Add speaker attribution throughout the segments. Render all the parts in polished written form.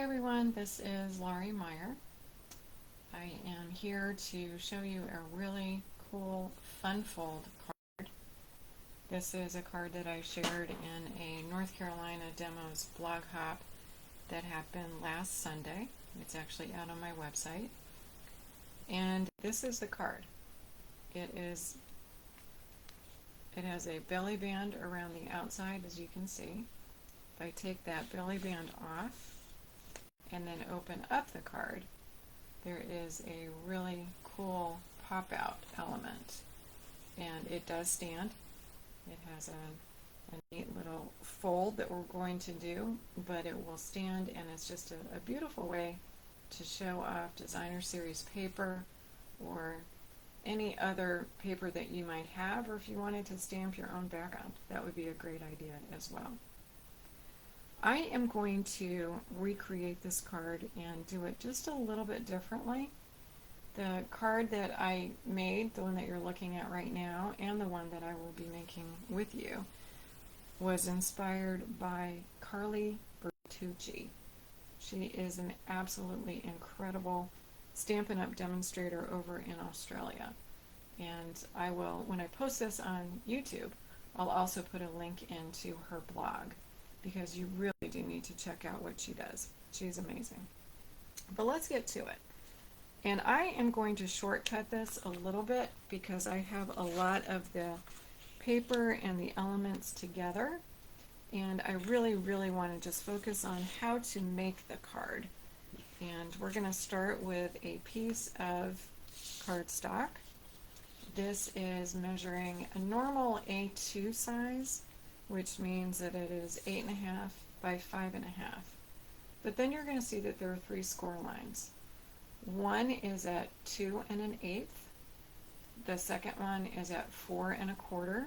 Speaker 1: everyone, this is Laurie Meyer. I am here to show you a really cool fun fold card. This is a card that I shared in a North Carolina Demos blog hop that happened last Sunday. It's actually out on my website. And this is the card. It has a belly band around the outside, as you can see. If I take that belly band off and then open up the card, there is a really cool pop-out element, and it does stand. It has a neat little fold that we're going to do, but it will stand, and it's just a beautiful way to show off designer series paper or any other paper that you might have, or if you wanted to stamp your own background, that would be a great idea as well. I am going to recreate this card and do it just a little bit differently. The card that I made, the one that you're looking at right now, and the one that I will be making with you, was inspired by Carly Bertucci. She is an absolutely incredible Stampin' Up! Demonstrator over in Australia. And I will, when I post this on YouTube, I'll also put a link into her blog, because you really do need to check out what she does. She's amazing. But let's get to it. And I am going to shortcut this a little bit because I have a lot of the paper and the elements together, and I really want to just focus on how to make the card. And we're going to start with a piece of cardstock. This is measuring a normal A2 size, which means that it is 8.5 by 5.5. But then you're going to see that there are 3 score lines. One is at 2 1/8. The second one is at 4 1/4.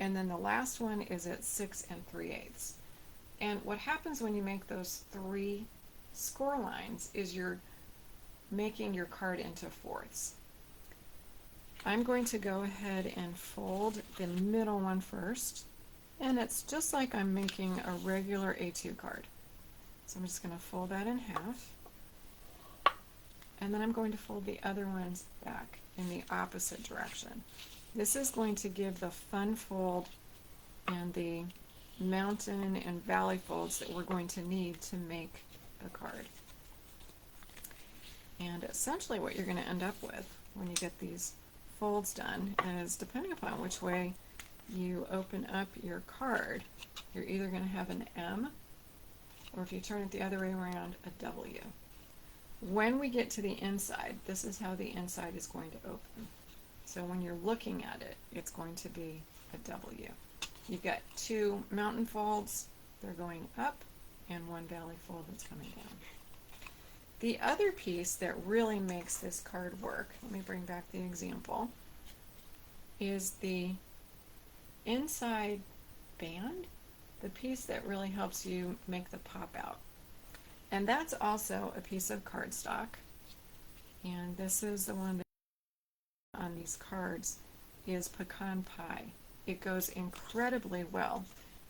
Speaker 1: And then the last one is at 6 3/8. And what happens when you make those 3 score lines is you're making your card into fourths. I'm going to go ahead and fold the middle one first. And it's just like I'm making a regular A2 card. So I'm just going to fold that in half. And then I'm going to fold the other ones back in the opposite direction. This is going to give the fun fold and the mountain and valley folds that we're going to need to make the card. And essentially what you're going to end up with when you get these folds done is, depending upon which way you open up your card, you're either going to have an M, or if you turn it the other way around, a W. When we get to the inside, this is how the inside is going to open. So when you're looking at it, it's going to be a W. You've got 2 mountain folds, they're going up, and 1 valley fold that's coming down. The other piece that really makes this card work, let me bring back the example, is the inside band, the piece that really helps you make the pop out. And that's also a piece of cardstock. And this is the one that on these cards is pecan pie. It goes incredibly well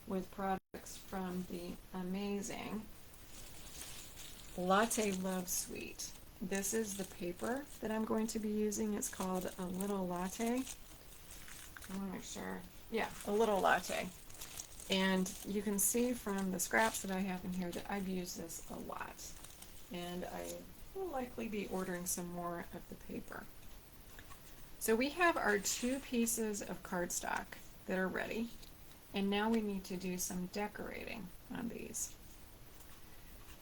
Speaker 1: with products from the amazing Latte Love Suite. This is the paper that I'm going to be using. It's called a Little Latte. I want to make sure. Yeah, a Little Latte. And you can see from the scraps that I have in here that I've used this a lot. And I will likely be ordering some more of the paper. So we have our 2 pieces of cardstock that are ready. And now we need to do some decorating on these.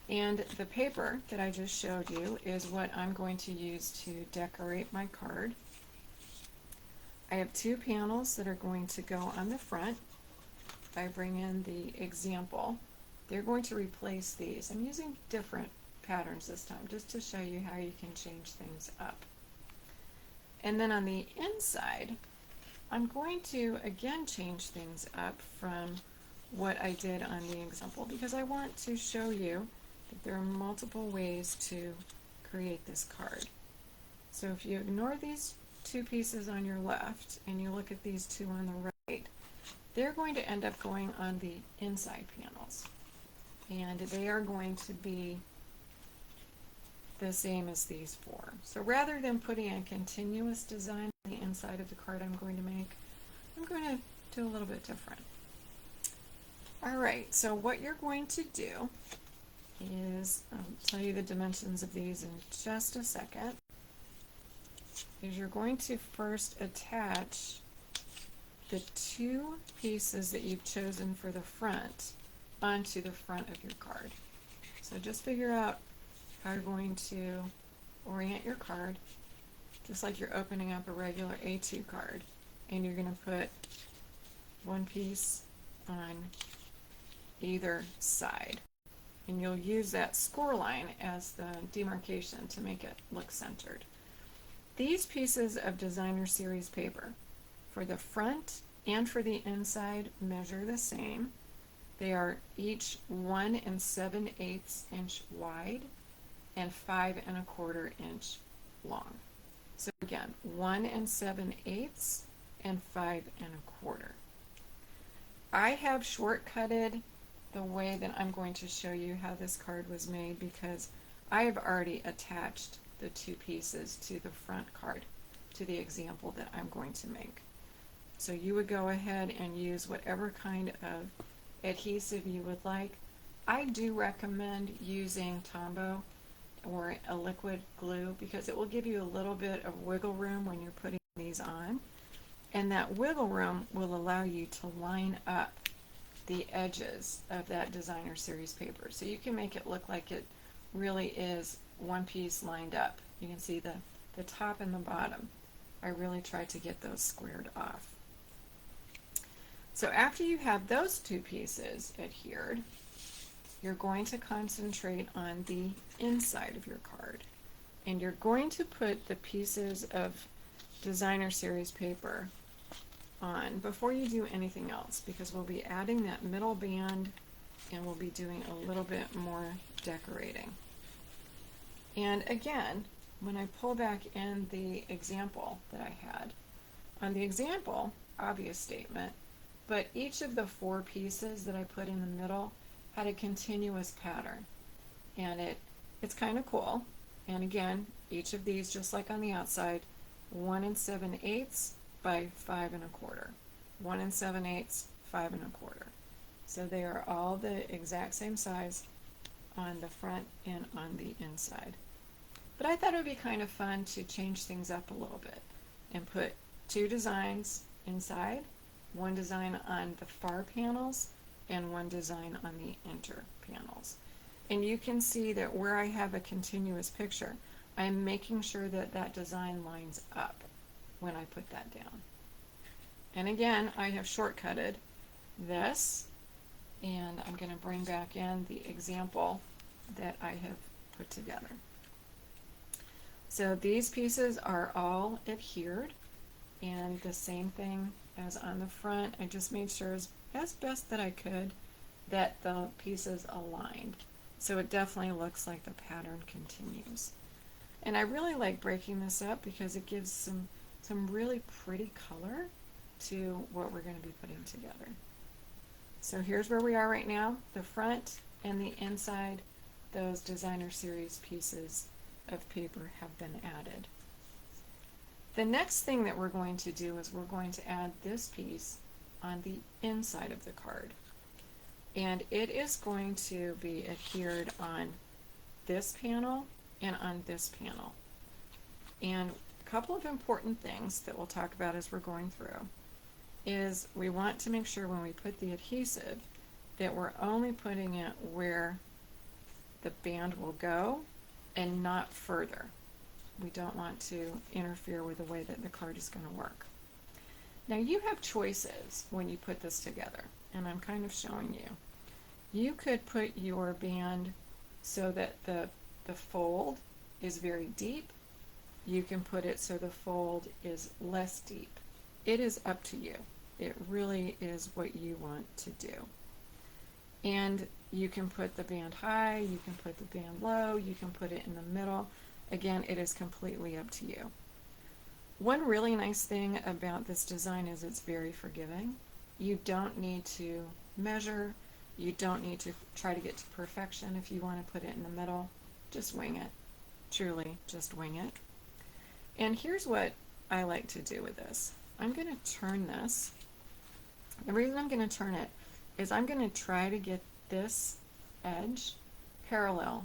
Speaker 1: And the paper that I just showed you is what I'm going to use to decorate my card. I have 2 panels that are going to go on the front. If I bring in the example, they're going to replace these. I'm using different patterns this time just to show you how you can change things up. And then on the inside, I'm going to again change things up from what I did on the example, because I want to show you that there are multiple ways to create this card. So if you ignore these 2 pieces on your left and you look at these 2 on the right, they're going to end up going on the inside panels. And they are going to be the same as these four. So rather than putting a continuous design on the inside of the card I'm going to make, I'm going to do a little bit different. All right, so what you're going to do is, I'll tell you the dimensions of these in just a second, is you're going to first attach the two pieces that you've chosen for the front onto the front of your card. So just figure out how you're going to orient your card, just like you're opening up a regular A2 card, and you're going to put one piece on either side. And you'll use that score line as the demarcation to make it look centered. These pieces of designer series paper for the front and for the inside measure the same. They are each 1 7/8 inch wide and 5 1/4 inch long. So again, 1 7/8 and 5 1/4. I have shortcutted the way that I'm going to show you how this card was made because I have already attached the two pieces to the front card, to the example that I'm going to make. So you would go ahead and use whatever kind of adhesive you would like. I do recommend using Tombow or a liquid glue because it will give you a little bit of wiggle room when you're putting these on, and that wiggle room will allow you to line up the edges of that designer series paper, so you can make it look like it really is one piece lined up. You can see the top and the bottom. I really tried to get those squared off. So after you have those two pieces adhered, you're going to concentrate on the inside of your card, and you're going to put the pieces of designer series paper on before you do anything else, because we'll be adding that middle band and we'll be doing a little bit more decorating. And again, when I pull back in the example that I had, on the example, obvious statement, but each of the four pieces that I put in the middle had a continuous pattern, and it's kind of cool. And again, each of these, just like on the outside, 1 7/8 by 5 1/4, 1 7/8, 5 1/4. So they are all the exact same size on the front and on the inside. But I thought it would be kind of fun to change things up a little bit and put two designs inside, one design on the far panels and one design on the inner panels. And you can see that where I have a continuous picture, I'm making sure that that design lines up when I put that down. And again, I have shortcutted this, and I'm going to bring back in the example that I have put together. So these pieces are all adhered, and the same thing as on the front. I just made sure as best that I could that the pieces aligned. So it definitely looks like the pattern continues. And I really like breaking this up because it gives some really pretty color to what we're going to be putting together. So here's where we are right now. The front and the inside, those designer series pieces of paper have been added. The next thing that we're going to do is we're going to add this piece on the inside of the card. And it is going to be adhered on this panel and on this panel. And a couple of important things that we'll talk about as we're going through is we want to make sure when we put the adhesive that we're only putting it where the band will go and not further. We don't want to interfere with the way that the card is going to work. Now you have choices when you put this together, and I'm kind of showing you. You could put your band so that the fold is very deep. You can put it so the fold is less deep. It is up to you. It really is what you want to do. And you can put the band high, you can put the band low, you can put it in the middle. Again, it is completely up to you. One really nice thing about this design is it's very forgiving. You don't need to measure. You don't need to try to get to perfection if you want to put it in the middle. Just wing it. truly just wing it. And here's what I like to do with this. I'm going to turn this. The reason I'm going to turn it is I'm going to try to get this edge parallel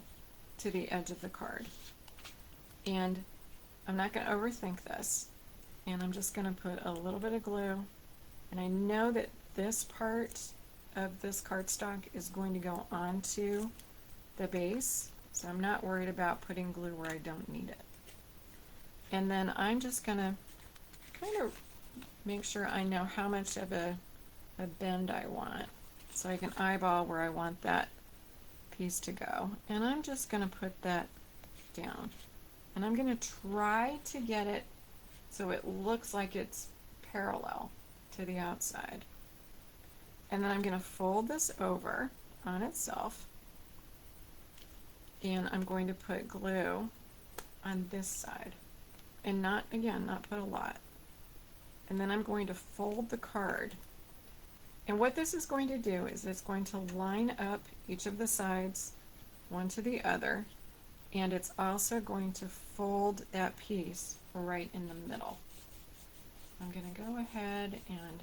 Speaker 1: to the edge of the card. And I'm not going to overthink this. And I'm just going to put a little bit of glue. And I know that this part of this cardstock is going to go onto the base, so I'm not worried about putting glue where I don't need it. And then I'm just going to kind of make sure I know how much of a bend I want, so I can eyeball where I want that piece to go. And I'm just going to put that down. And I'm going to try to get it so it looks like it's parallel to the outside. And then I'm going to fold this over on itself, and I'm going to put glue on this side, and not put a lot. And then I'm going to fold the card, and what this is going to do is it's going to line up each of the sides one to the other, and it's also going to fold that piece right in the middle. I'm going to go ahead and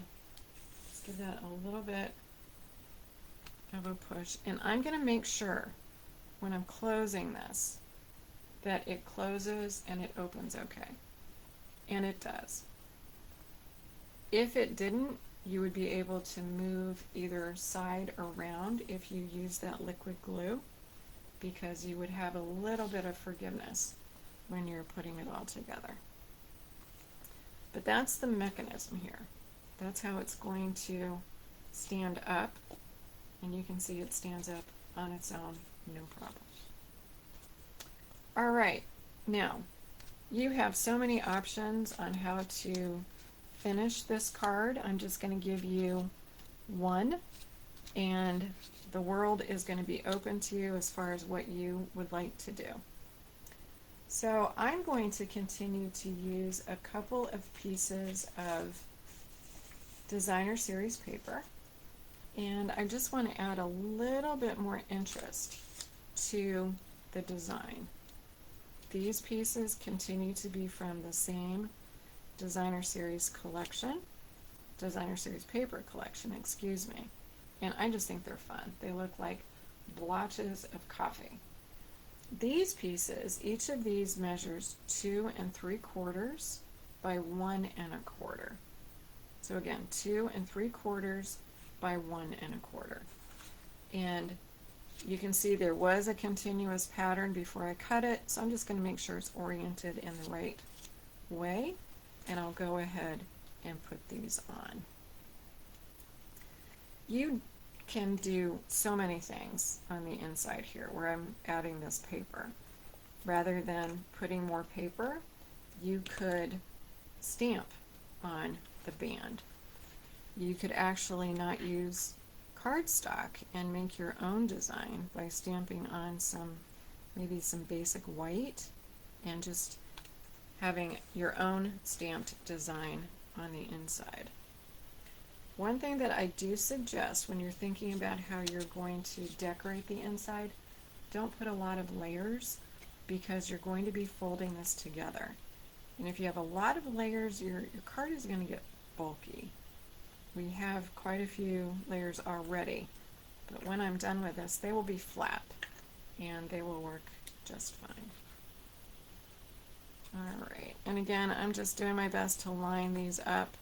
Speaker 1: just give that a little bit of a push, and I'm going to make sure when I'm closing this that it closes and it opens okay, and it does. If it didn't, you would be able to move either side around if you use that liquid glue, because you would have a little bit of forgiveness when you're putting it all together. But that's the mechanism here. That's how it's going to stand up, and you can see it stands up on its own, no problem. All right, now you have so many options on how to finish this card. I'm just going to give you one, and the world is going to be open to you as far as what you would like to do. So I'm going to continue to use a couple of pieces of designer series paper, and I just want to add a little bit more interest to the design. These pieces continue to be from the same designer series collection, designer series paper collection, excuse me, and I just think they're fun. They look like blotches of coffee. These pieces, each of these measures 2 3/4 by 1 1/4. So again, 2 3/4 by 1 1/4. And you can see there was a continuous pattern before I cut it, so I'm just going to make sure it's oriented in the right way, and I'll go ahead and put these on. You can do so many things on the inside here where I'm adding this paper. Rather than putting more paper, you could stamp on the band. You could actually not use cardstock and make your own design by stamping on maybe some basic white and just having your own stamped design on the inside. One thing that I do suggest when you're thinking about how you're going to decorate the inside, don't put a lot of layers, because you're going to be folding this together. And if you have a lot of layers, your card is going to get bulky. We have quite a few layers already, but when I'm done with this, they will be flat and they will work just fine. All right, and again, I'm just doing my best to line these up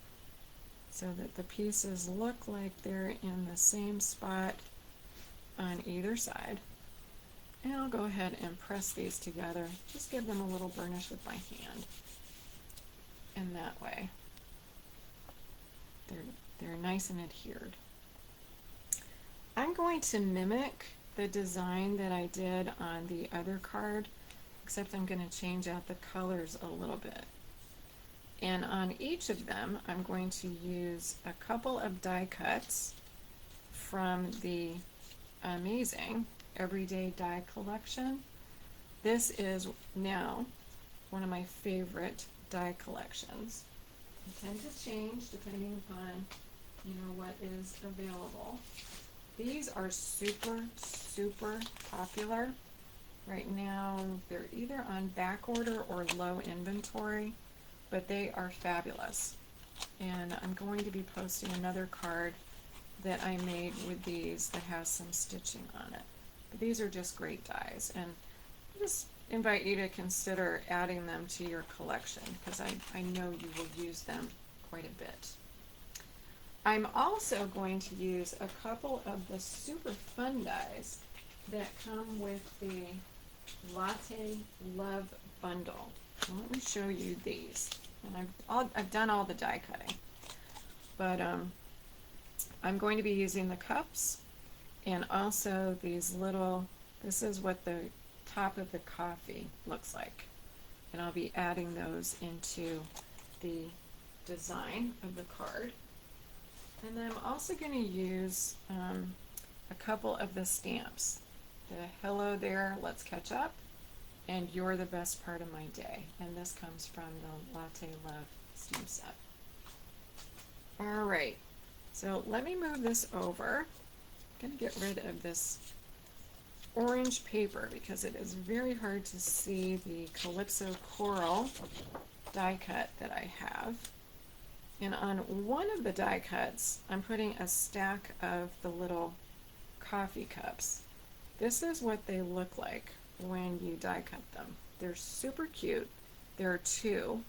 Speaker 1: so that the pieces look like they're in the same spot on either side. And I'll go ahead and press these together, just give them a little burnish with my hand. And that way, they're nice and adhered. I'm going to mimic the design that I did on the other card, except I'm going to change out the colors a little bit. And on each of them, I'm going to use a couple of die cuts from the amazing Everyday Die collection. This is now one of my favorite die collections. They tend to change depending upon what is available. These are super, super popular, Right now, they're either on back order or low inventory, but they are fabulous. And I'm going to be posting another card that I made with these that has some stitching on it. But these are just great dies, and I just invite you to consider adding them to your collection because I know you will use them quite a bit. I'm also going to use a couple of the super fun dies that come with the Latte Love Bundle. So let me show you these. And I've done all the die cutting, but I'm going to be using the cups and also these little, this is what the top of the coffee looks like. And I'll be adding those into the design of the card. And then I'm also going to use a couple of the stamps. The hello there, let's catch up, and you're the best part of my day. And this comes from the Latte Love stamp set. All right, so let me move this over. I'm going to get rid of this orange paper because it is very hard to see the Calypso Coral die cut that I have. And on one of the die cuts, I'm putting a stack of the little coffee cups. This is what they look like when you die cut them. They're super cute. There are two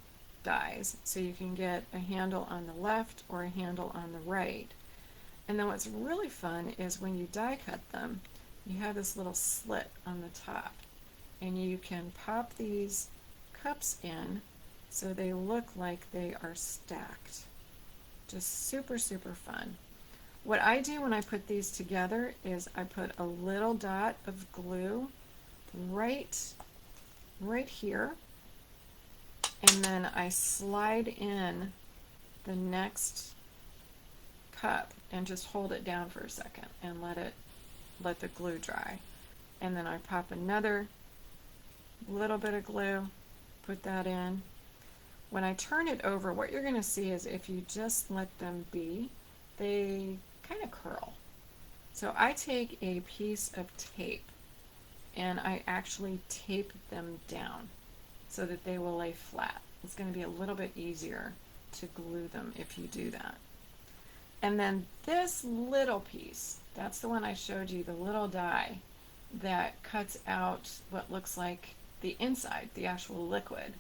Speaker 1: dies, so you can get a handle on the left or a handle on the right. And then what's really fun is when you die cut them, you have this little slit on the top, and you can pop these cups in so they look like they are stacked. Just super, super fun. What I do when I put these together is I put a little dot of glue right here, and then I slide in the next cup and just hold it down for a second and let the glue dry. And then I pop another little bit of glue, put that in. When I turn it over, what you're going to see is if you just let them be, they kind of curl. So I take a piece of tape and I actually tape them down so that they will lay flat. It's going to be a little bit easier to glue them if you do that. And then this little piece, that's the one I showed you, the little die that cuts out what looks like the inside, the actual liquid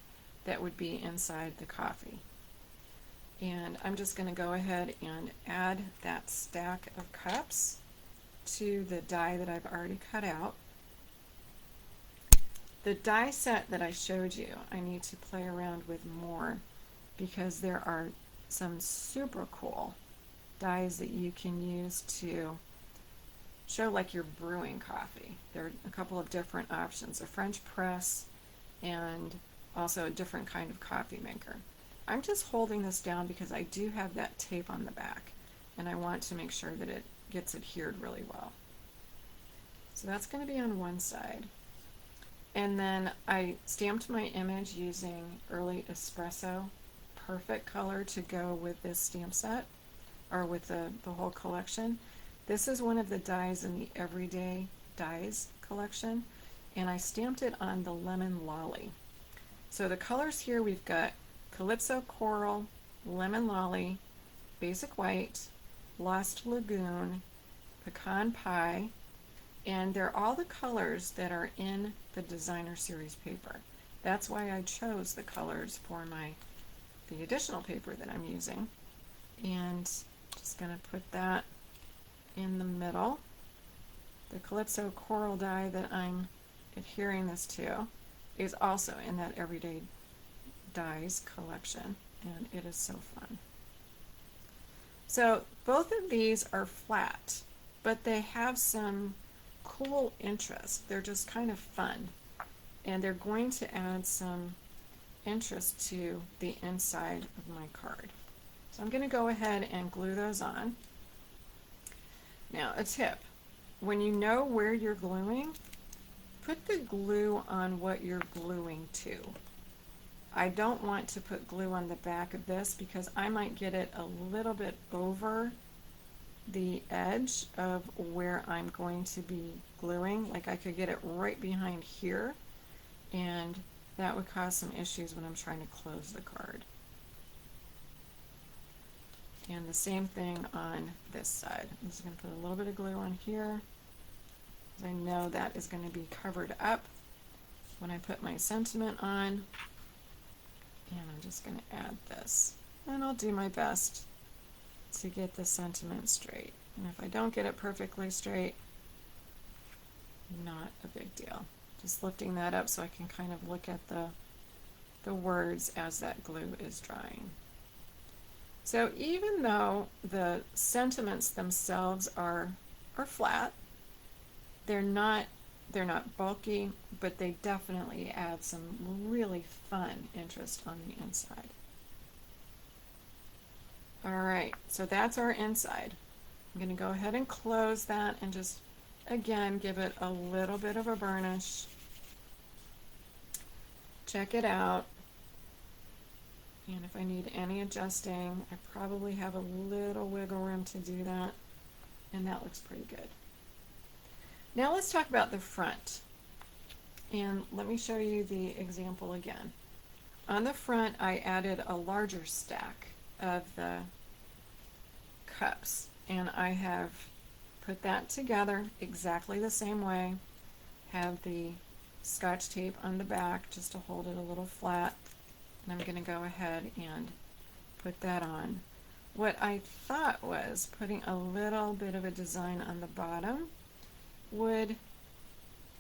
Speaker 1: that would be inside the coffee. And I'm just going to go ahead and add that stack of cups to the die that I've already cut out. The die set that I showed you, I need to play around with more because there are some super cool dies that you can use to show like you're brewing coffee. There are a couple of different options, a French press and also a different kind of coffee maker. I'm just holding this down because I do have that tape on the back and I want to make sure that it gets adhered really well. So that's going to be on one side. And then I stamped my image using Early Espresso, perfect color to go with this stamp set or with the whole collection. This is one of the dies in the Everyday Dies collection, and I stamped it on the Lemon Lolly. So the colors here, we've got Calypso Coral, Lemon Lolly, Basic White, Lost Lagoon, Pecan Pie, and they're all the colors that are in the Designer Series paper. That's why I chose the colors for the additional paper that I'm using. And just going to put that in the middle. The Calypso Coral die that I'm adhering this to is also in that Everyday Dies collection, and it is so fun. So both of these are flat, but they have some cool interest. They're just kind of fun, and they're going to add some interest to the inside of my card. So I'm going to go ahead and glue those on. Now, a tip: when you know where you're gluing, put the glue on what you're gluing to. I don't want to put glue on the back of this because I might get it a little bit over the edge of where I'm going to be gluing. Like I could get it right behind here, and that would cause some issues when I'm trying to close the card. And the same thing on this side. I'm just going to put a little bit of glue on here, because I know that is going to be covered up when I put my sentiment on. And I'm just going to add this. And I'll do my best to get the sentiment straight. And if I don't get it perfectly straight, not a big deal. Just lifting that up so I can kind of look at the words as that glue is drying. So even though the sentiments themselves are flat, they're not bulky, but they definitely add some really fun interest on the inside. All right, so that's our inside. I'm going to go ahead and close that and just, again, give it a little bit of a burnish. Check it out. And if I need any adjusting, I probably have a little wiggle room to do that. And that looks pretty good. Now let's talk about the front. And let me show you the example again. On the front, I added a larger stack of the cups. And I have put that together exactly the same way. Have the Scotch tape on the back just to hold it a little flat. And I'm going to go ahead and put that on. What I thought was putting a little bit of a design on the bottom would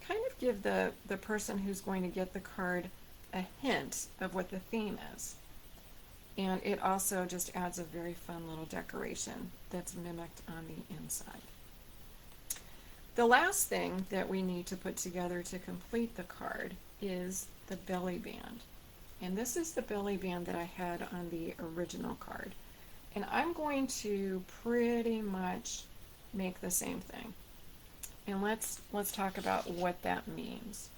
Speaker 1: kind of give the person who's going to get the card a hint of what the theme is. And it also just adds a very fun little decoration that's mimicked on the inside. The last thing that we need to put together to complete the card is the belly band. And this is the belly band that I had on the original card. And I'm going to pretty much make the same thing. And let's talk about what that means.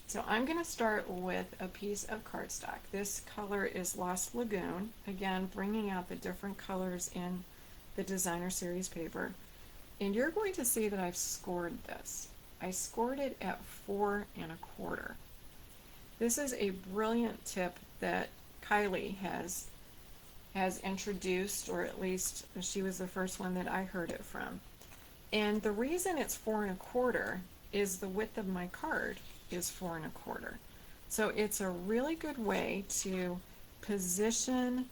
Speaker 1: So I'm going to start with a piece of cardstock. This color is Lost Lagoon. Again, bringing out the different colors in the designer series paper. And you're going to see that I've scored this. I scored it at 4 1/4. This is a brilliant tip that Kylie has introduced, or at least she was the first one that I heard it from. And the reason it's 4 1/4 is the width of my card is 4 1/4. So it's a really good way to position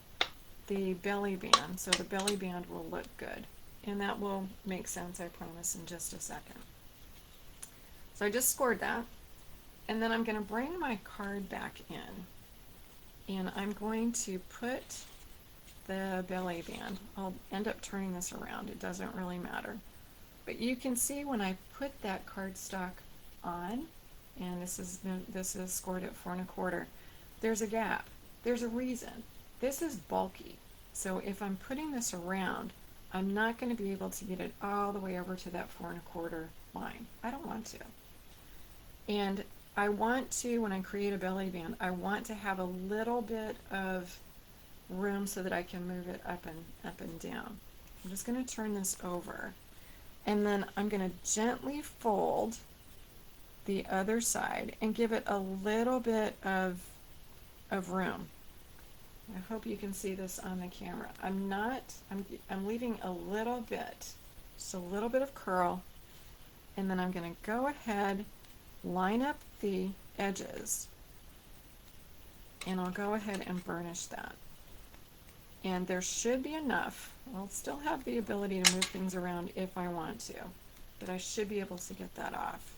Speaker 1: the belly band so the belly band will look good. And that will make sense, I promise, in just a second. So I just scored that. And then I'm going to bring my card back in. And I'm going to put the belly band. I'll end up turning this around. It doesn't really matter. But you can see when I put that cardstock on, and this is scored at 4 1/4, there's a gap. There's a reason. This is bulky. So if I'm putting this around, I'm not going to be able to get it all the way over to that 4 1/4 line. I don't want to. And I want to, when I create a belly band, I want to have a little bit of room so that I can move it up and down. I'm just going to turn this over. And then I'm going to gently fold the other side and give it a little bit of room. I hope you can see this on the camera. I'm leaving a little bit, just a little bit of curl, and then I'm going to go ahead, line up the edges, and I'll go ahead and burnish that. And there should be enough. I'll still have the ability to move things around if I want to, but I should be able to get that off.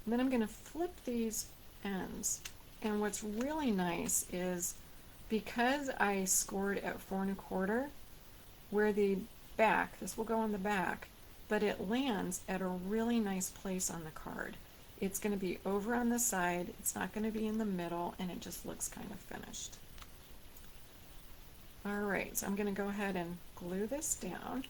Speaker 1: And then I'm going to flip these ends. And what's really nice is because I scored at 4 1/4, where the back, this will go on the back, but it lands at a really nice place on the card. It's going to be over on the side, it's not going to be in the middle, and it just looks kind of finished. Alright, so I'm going to go ahead and glue this down.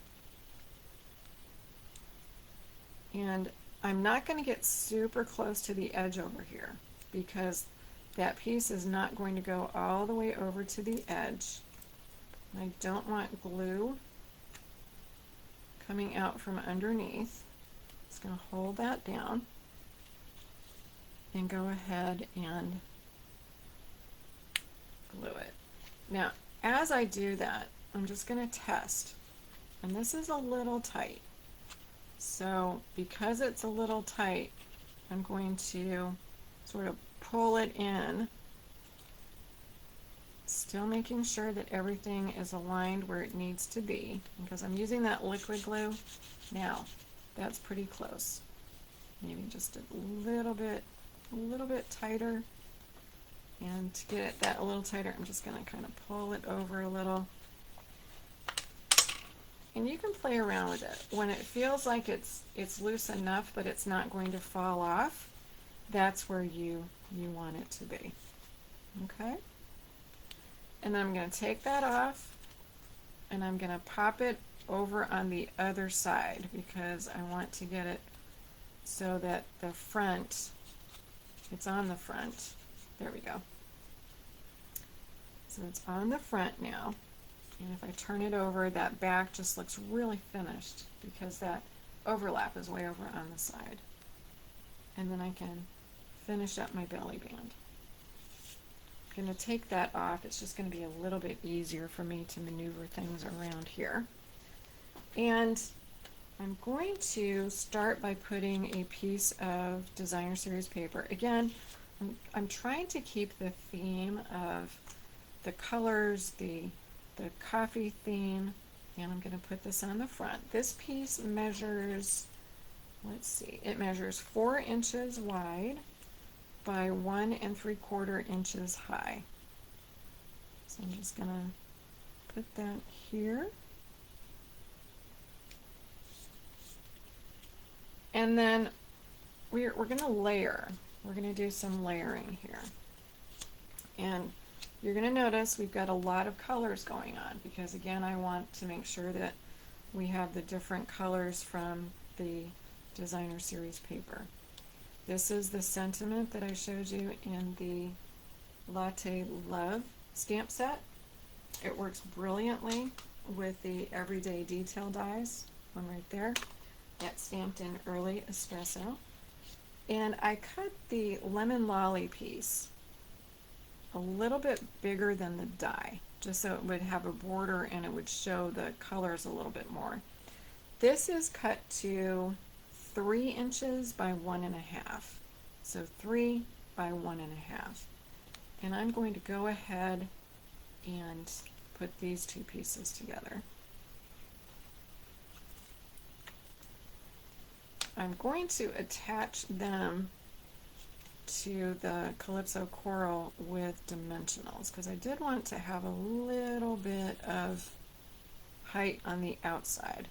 Speaker 1: And I'm not going to get super close to the edge over here because that piece is not going to go all the way over to the edge. I don't want glue coming out from underneath. It's going to hold that down and go ahead and glue it. Now, as I do that, I'm just going to test, and this is a little tight. So because it's a little tight, I'm going to sort of pull it in, still making sure that everything is aligned where it needs to be, because I'm using that liquid glue. Now, that's pretty close. Maybe just a little bit tighter. And to get it that a little tighter, I'm just going to kind of pull it over a little. And you can play around with it. When it feels like it's loose enough but it's not going to fall off, that's where you want it to be. Okay? And then I'm going to take that off and I'm going to pop it over on the other side because I want to get it so that the front, it's on the front. There we go. So it's on the front now. And if I turn it over, that back just looks really finished because that overlap is way over on the side. And then I can finish up my belly band. I'm going to take that off. It's just going to be a little bit easier for me to maneuver things around here. And I'm going to start by putting a piece of designer series paper. Again, I'm trying to keep the theme of the colors, the coffee theme, and I'm going to put this on the front. This piece measures, let's see, it measures 4 inches wide by 1 3/4 inches high. So I'm just going to put that here. And then we're going to layer. We're going to do some layering here. And you're going to notice we've got a lot of colors going on because, again, I want to make sure that we have the different colors from the designer series paper. This is the sentiment that I showed you in the Latte Love stamp set. It works brilliantly with the everyday detail dies, one right there. That's stamped in early espresso. And I cut the lemon lolly piece a little bit bigger than the die, just so it would have a border and it would show the colors a little bit more. This is cut to 3 inches by 1 1/2. So 3 by 1 1/2. And I'm going to go ahead and put these two pieces together. I'm going to attach them to the Calypso Coral with dimensionals because I did want to have a little bit of height on the outside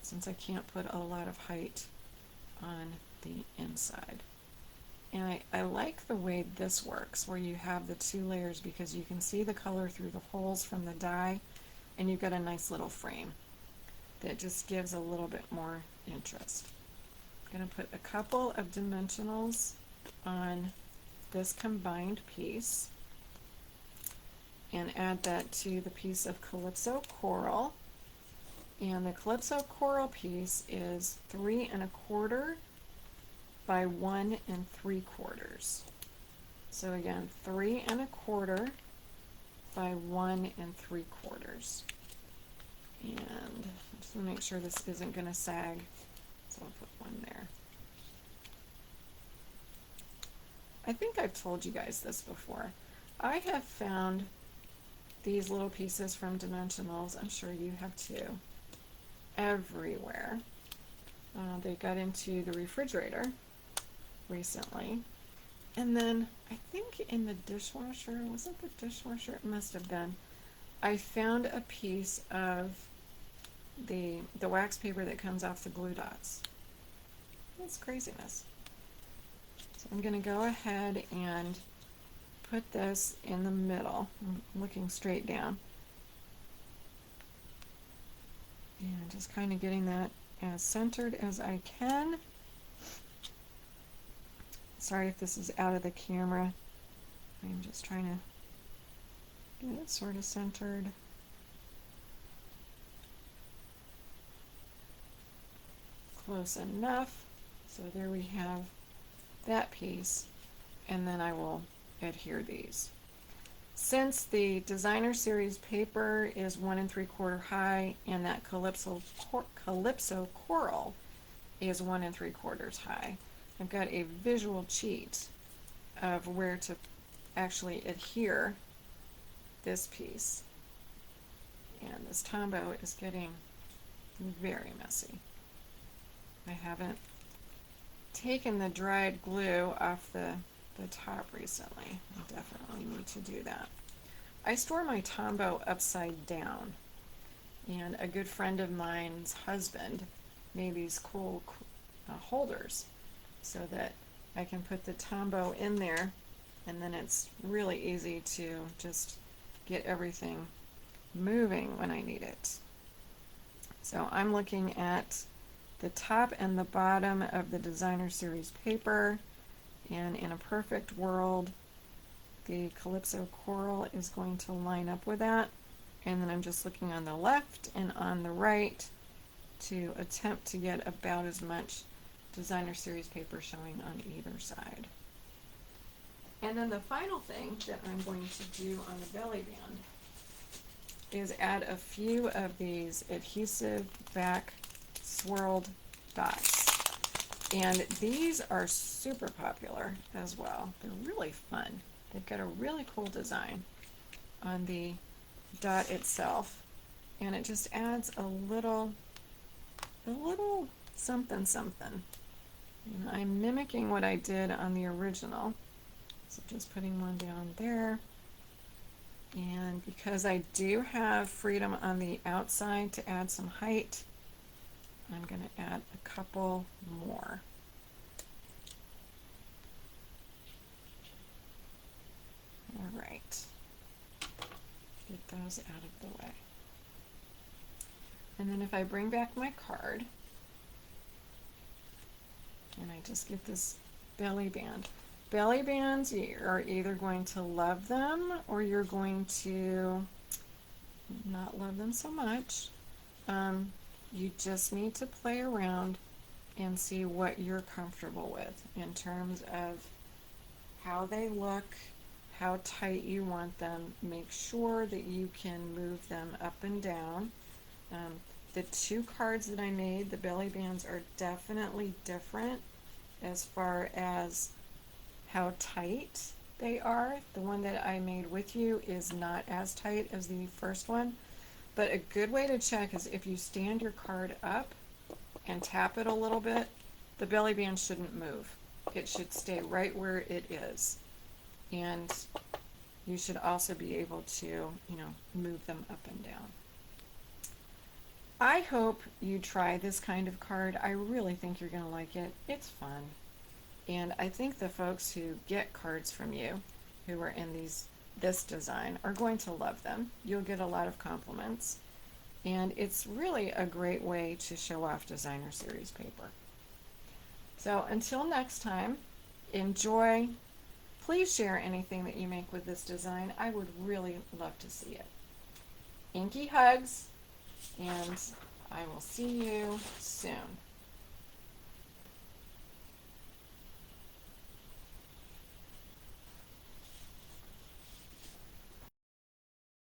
Speaker 1: since I can't put a lot of height on the inside. And I like the way this works where you have the 2 layers because you can see the color through the holes from the die and you've got a nice little frame that just gives a little bit more interest. I'm going to put a couple of dimensionals on this combined piece and add that to the piece of Calypso Coral. And the Calypso Coral piece is 3 1/4 by 1 3/4. So again, 3 1/4 by 1 3/4. And just want to make sure this isn't going to sag. So I'll put one there. I think I've told you guys this before. I have found these little pieces from dimensionals, I'm sure you have too, everywhere. They got into the refrigerator recently. And then I think in the dishwasher, was it the dishwasher? It must have been. I found a piece of the wax paper that comes off the glue dots. It's craziness. So I'm going to go ahead and put this in the middle. I'm looking straight down. And just kind of getting that as centered as I can. Sorry if this is out of the camera. I'm just trying to get it sort of centered. close enough. So there we have that piece, and then I will adhere these. Since the designer series paper is 1 3/4 high and that calypso coral is 1 3/4 high, I've got a visual cheat of where to actually adhere this piece. And this Tombow is getting very messy. I haven't taken the dried glue off the top recently. I definitely need to do that. I store my Tombow upside down, and a good friend of mine's husband made these cool holders so that I can put the Tombow in there, and then it's really easy to just get everything moving when I need it. So I'm looking at the top and the bottom of the designer series paper, and in a perfect world the calypso coral is going to line up with that, and then I'm just looking on the left and on the right to attempt to get about as much designer series paper showing on either side. And then the final thing that I'm going to do on the belly band is add a few of these adhesive back swirled dots. And these are super popular as well. They're really fun. They've got a really cool design on the dot itself, and it just adds a little something something. And I'm mimicking what I did on the original. So just putting one down there. And because I do have freedom on the outside to add some height, I'm going to add a couple more. All right. Get those out of the way. And then if I bring back my card, and I just get this belly band. Belly bands, you are either going to love them or you're going to not love them so much. You just need to play around and see what you're comfortable with in terms of how they look, how tight you want them. Make sure that you can move them up and down. The two cards that I made, the belly bands, are definitely different as far as how tight they are. The one that I made with you is not as tight as the first one, but a good way to check is if you stand your card up and tap it a little bit, the belly band shouldn't move. It should stay right where it is. And you should also be able to, move them up and down. I hope you try this kind of card. I really think you're going to like it. It's fun. And I think the folks who get cards from you who are in this design are going to love them. You'll get a lot of compliments. And it's really a great way to show off designer series paper. So until next time, enjoy. Please share anything that you make with this design. I would really love to see it. Inky hugs, and I will see you soon.